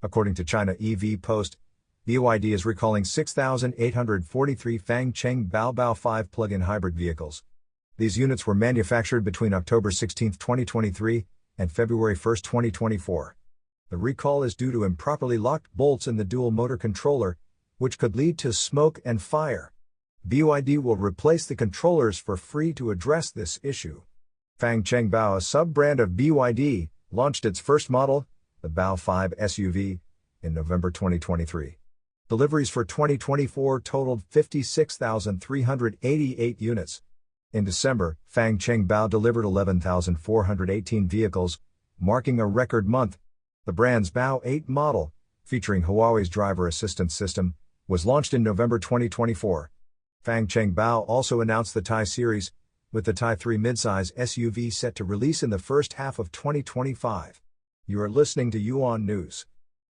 According to China EV Post, BYD is recalling 6,843 Fangcheng Baobao 5 plug-in hybrid vehicles. These units were manufactured between October 16, 2023, and February 1, 2024. The recall is due to improperly locked bolts in the dual-motor controller, which could lead to smoke and fire. BYD will replace the controllers for free to address this issue. Fangcheng Bao, a sub-brand of BYD, launched its first model, the Bao 5 SUV, in November 2023. Deliveries for 2024 totaled 56,388 units. In December, Fangcheng Bao delivered 11,418 vehicles, marking a record month. The brand's Bao 8 model, featuring Huawei's driver assistance system, was launched in November 2024. Fangcheng Bao also announced the Thai series, with the Thai 3 midsize SUV set to release in the first half of 2025. You are listening to Yuan News.